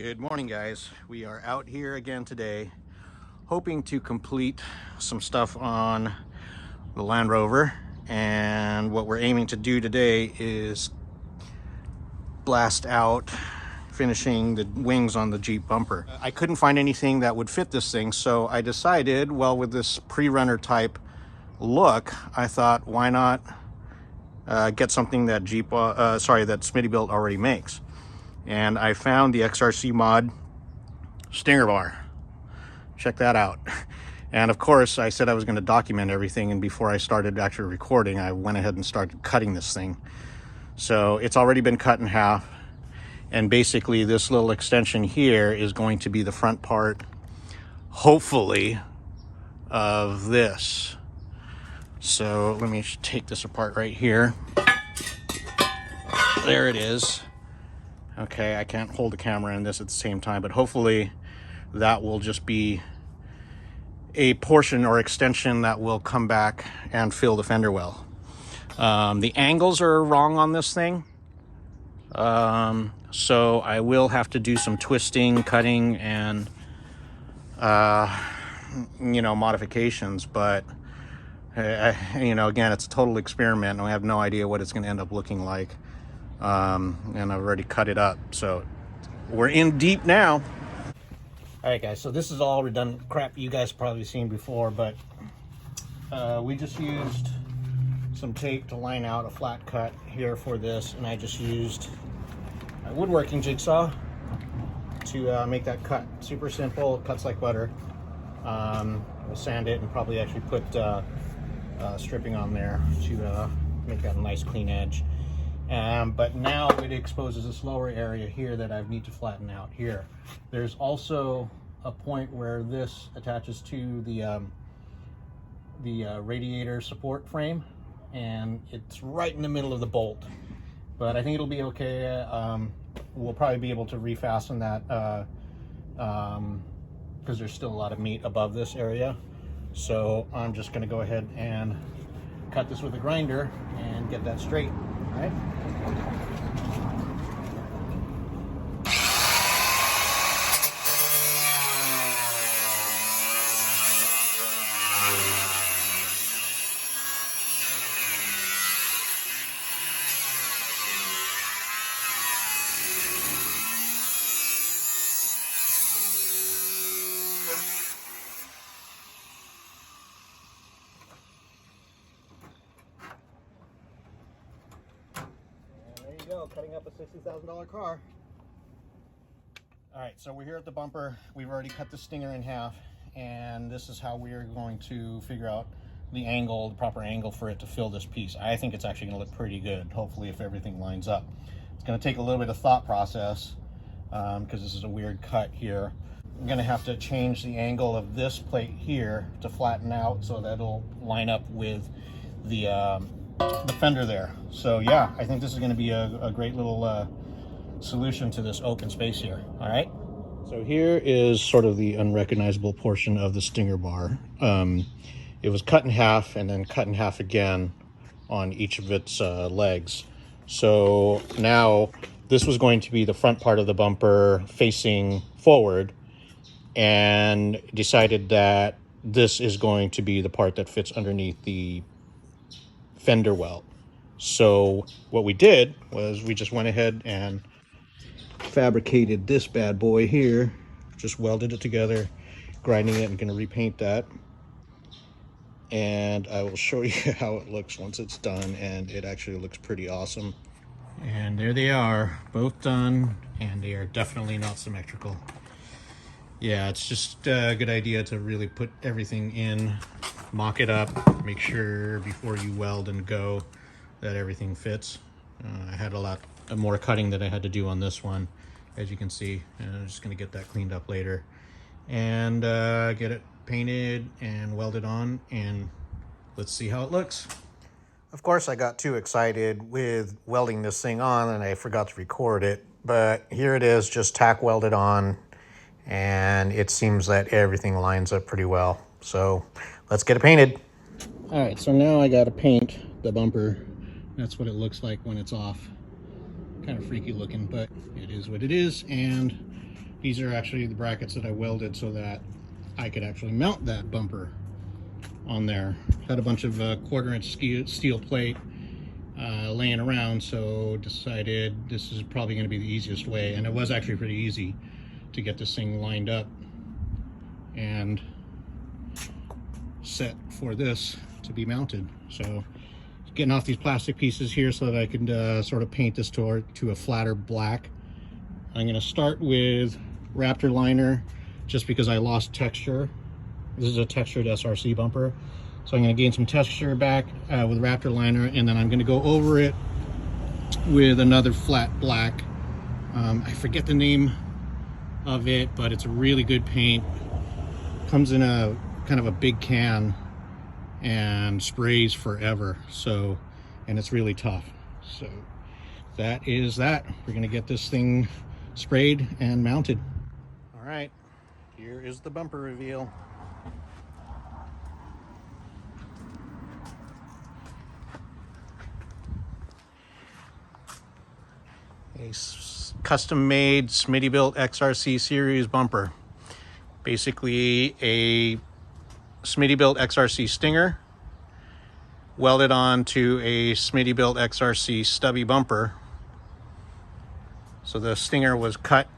Good morning, guys. We are out here again today, hoping to complete some stuff on the Land Rover. And what we're aiming to do today is blast out, finishing the wings on the Jeep bumper. I couldn't find anything that would fit this thing, so I decided, well, with this pre-runner type look, I thought, why not get something that that Smittybilt already makes. And I found the XRC mod Stinger bar. Check that out. And of course, I said I was going to document everything, and before I started actually recording, I went ahead and started cutting this thing. So it's already been cut in half, and basically this little extension here is going to be the front part, hopefully, of this. So let me take this apart right here. There it is. Okay, I can't hold the camera and this at the same time, but hopefully that will just be a portion or extension that will come back and fill the fender well. The angles are wrong on this thing, so I will have to do some twisting, cutting, and modifications. But again, it's a total experiment, and I have no idea what it's going to end up looking like. And I've already cut it up, so we're in deep now. All right, guys, so this is all redundant crap you guys probably seen before, but we just used some tape to line out a flat cut here for this, and I just used a woodworking jigsaw to make that cut. Super simple, it cuts like butter. We'll sand it and probably actually put stripping on there to make that a nice clean edge. But now it exposes this lower area here that I need to flatten out here. There's also a point where this attaches to the radiator support frame, and it's right in the middle of the bolt. But I think it'll be okay. We'll probably be able to refasten that because there's still a lot of meat above this area. So I'm just going to go ahead and cut this with a grinder and get that straight. All right. Go, cutting up a $60,000 car. All right, so we're here at the bumper. We've already cut the Stinger in half, and this is how we are going to figure out the angle, the proper angle for it to fill this piece. I think it's actually going to look pretty good, hopefully, if everything lines up. It's going to take a little bit of thought process because this is a weird cut here. I'm going to have to change the angle of this plate here to flatten out so that it'll line up with the fender there. So yeah, I think this is going to be a great little solution to this open space here. All right, so here is sort of the unrecognizable portion of the Stinger bar. It was cut in half and then cut in half again on each of its legs. So now this was going to be the front part of the bumper facing forward, and decided that this is going to be the part that fits underneath the fender well. So what we did was we just went ahead and fabricated this bad boy here, just welded it together, grinding it, and going to repaint that. And I will show you how it looks once it's done, and it actually looks pretty awesome. And there they are, both done, and they are definitely not symmetrical. Yeah, it's just a good idea to really put everything in, mock it up, make sure before you weld and go that everything fits. I had a lot more cutting that I had to do on this one, as you can see. I'm just going to get that cleaned up later and get it painted and welded on, and let's see how it looks. Of course, I got too excited with welding this thing on and I forgot to record it, but here it is, just tack welded on, and it seems that everything lines up pretty well. So let's get it painted. All right, so now I got to paint the bumper. That's what it looks like when it's off. Kind of freaky looking, but it is what it is. And These are actually the brackets that I welded so that I could actually mount that bumper on there. Had a bunch of 1/4" steel plate laying around, so decided this is probably going to be the easiest way. And it was actually pretty easy to get this thing lined up and set for this to be mounted. So getting off these plastic pieces here so that I can sort of paint this to a flatter black. I'm going to start with Raptor liner just because I lost texture. This is a textured SRC bumper, so I'm going to gain some texture back with Raptor liner, and then I'm going to go over it with another flat black. I forget the name of it, but it's a really good paint. Comes in a kind of a big can and sprays forever, so, and it's really tough. So that is that. We're going to get this thing sprayed and mounted. All right, here is the bumper reveal. A custom-made Smittybilt XRC series bumper. Basically a Smittybilt XRC Stinger welded onto a Smittybilt XRC stubby bumper. So the Stinger was cut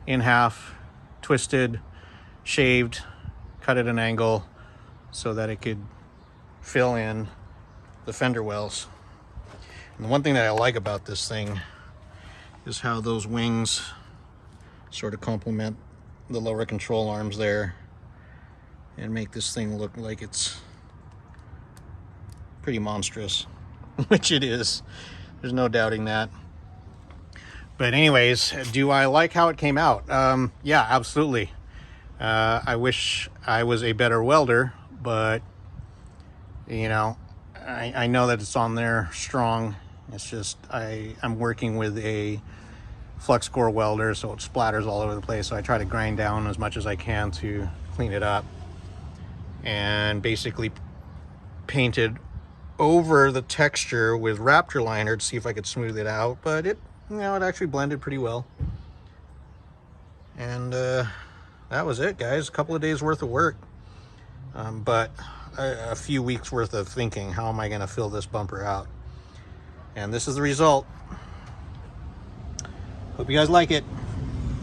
in half, twisted, shaved, cut at an angle so that it could fill in the fender wells. And the one thing that I like about this thing is how those wings sort of complement the lower control arms there and make this thing look like it's pretty monstrous, which it is. There's no doubting that. But anyways, do I like how it came out? Yeah, absolutely. I wish I was a better welder, but you know, I know that it's on there strong. It's just I'm working with a flux core welder, so it splatters all over the place. So I try to grind down as much as I can to clean it up, and basically painted over the texture with Raptor liner to see if I could smooth it out. But it, you know, it actually blended pretty well. And that was it, guys. A couple of days worth of work, but a few weeks worth of thinking, how am I going to fill this bumper out? And this is the result. Hope you guys like it.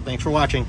Thanks for watching.